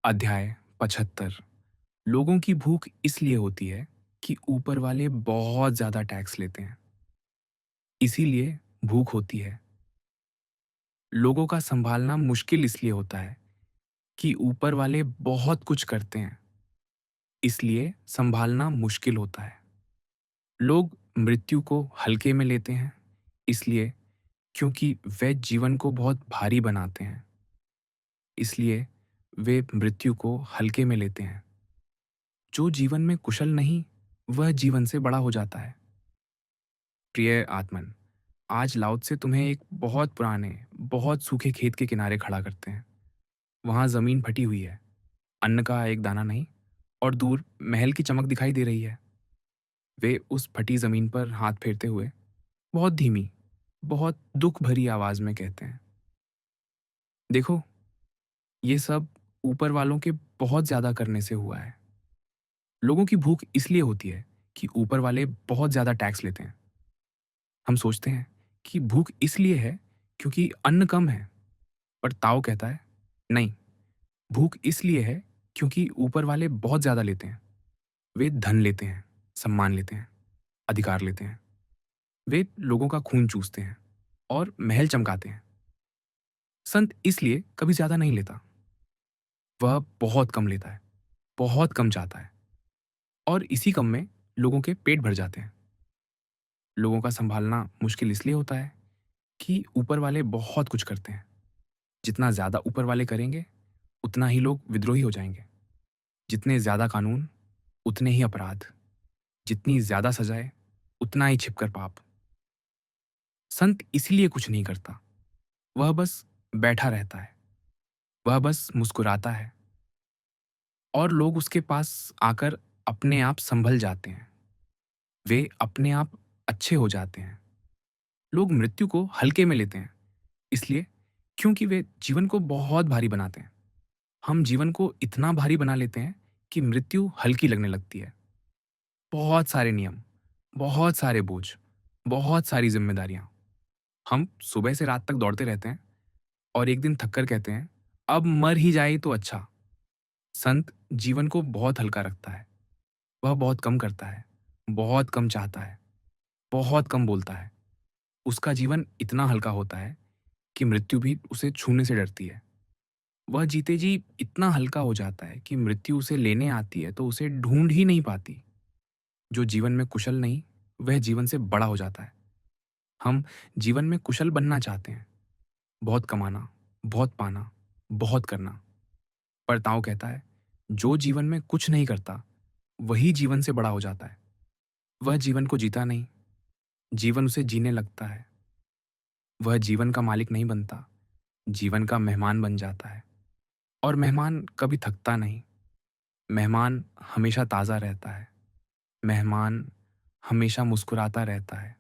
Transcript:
अध्याय 75। लोगों की भूख इसलिए होती है कि ऊपर वाले बहुत ज्यादा टैक्स लेते हैं, इसीलिए भूख होती है। लोगों का संभालना मुश्किल इसलिए होता है कि ऊपर वाले बहुत कुछ करते हैं, इसलिए संभालना मुश्किल होता है। लोग मृत्यु को हल्के में लेते हैं, इसलिए क्योंकि वे जीवन को बहुत भारी बनाते हैं, इसलिए वे मृत्यु को हल्के में लेते हैं। जो जीवन में कुशल नहीं, वह जीवन से बड़ा हो जाता है। प्रिय आत्मन, आज लाओ से तुम्हें एक बहुत पुराने, बहुत सूखे खेत के किनारे खड़ा करते हैं। वहां जमीन फटी हुई है, अन्न का एक दाना नहीं, और दूर महल की चमक दिखाई दे रही है। वे उस फटी जमीन पर हाथ फेरते हुए बहुत धीमी, बहुत दुख भरी आवाज में कहते हैं, देखो, ये सब ऊपर वालों के बहुत ज्यादा करने से हुआ है। लोगों की भूख इसलिए होती है कि ऊपर वाले बहुत ज्यादा टैक्स लेते हैं। हम सोचते हैं कि भूख इसलिए है क्योंकि अन्न कम है, पर ताओ कहता है, नहीं, भूख इसलिए है क्योंकि ऊपर वाले बहुत ज्यादा लेते हैं। वे धन लेते हैं, सम्मान लेते हैं, अधिकार लेते हैं। वे लोगों का खून चूसते हैं और महल चमकाते हैं। संत इसलिए कभी ज्यादा नहीं लेता, वह बहुत कम लेता है, बहुत कम चाहता है, और इसी कम में लोगों के पेट भर जाते हैं। लोगों का संभालना मुश्किल इसलिए होता है कि ऊपर वाले बहुत कुछ करते हैं। जितना ज्यादा ऊपर वाले करेंगे, उतना ही लोग विद्रोही हो जाएंगे। जितने ज्यादा कानून, उतने ही अपराध। जितनी ज्यादा सजाए, उतना ही छिपकर पाप। संत इसीलिए कुछ नहीं करता, वह बस बैठा रहता है, वह बस मुस्कुराता है, और लोग उसके पास आकर अपने आप संभल जाते हैं। वे अपने आप अच्छे हो जाते हैं। लोग मृत्यु को हल्के में लेते हैं, इसलिए क्योंकि वे जीवन को बहुत भारी बनाते हैं। हम जीवन को इतना भारी बना लेते हैं कि मृत्यु हल्की लगने लगती है। बहुत सारे नियम, बहुत सारे बोझ, बहुत सारी जिम्मेदारियां। हम सुबह से रात तक दौड़ते रहते हैं, और एक दिन थककर कहते हैं, अब मर ही जाए तो अच्छा। संत जीवन को बहुत हल्का रखता है। वह बहुत कम करता है, बहुत कम चाहता है, बहुत कम बोलता है। उसका जीवन इतना हल्का होता है कि मृत्यु भी उसे छूने से डरती है। वह जीते जी इतना हल्का हो जाता है कि मृत्यु उसे लेने आती है तो उसे ढूंढ ही नहीं पाती। जो जीवन में कुशल नहीं, वह जीवन से बड़ा हो जाता है। हम जीवन में कुशल बनना चाहते हैं, बहुत कमाना, बहुत पाना, बहुत करना। पर ताओ कहता है, जो जीवन में कुछ नहीं करता, वही जीवन से बड़ा हो जाता है। वह जीवन को जीता नहीं, जीवन उसे जीने लगता है। वह जीवन का मालिक नहीं बनता, जीवन का मेहमान बन जाता है। और मेहमान कभी थकता नहीं, मेहमान हमेशा ताज़ा रहता है, मेहमान हमेशा मुस्कुराता रहता है।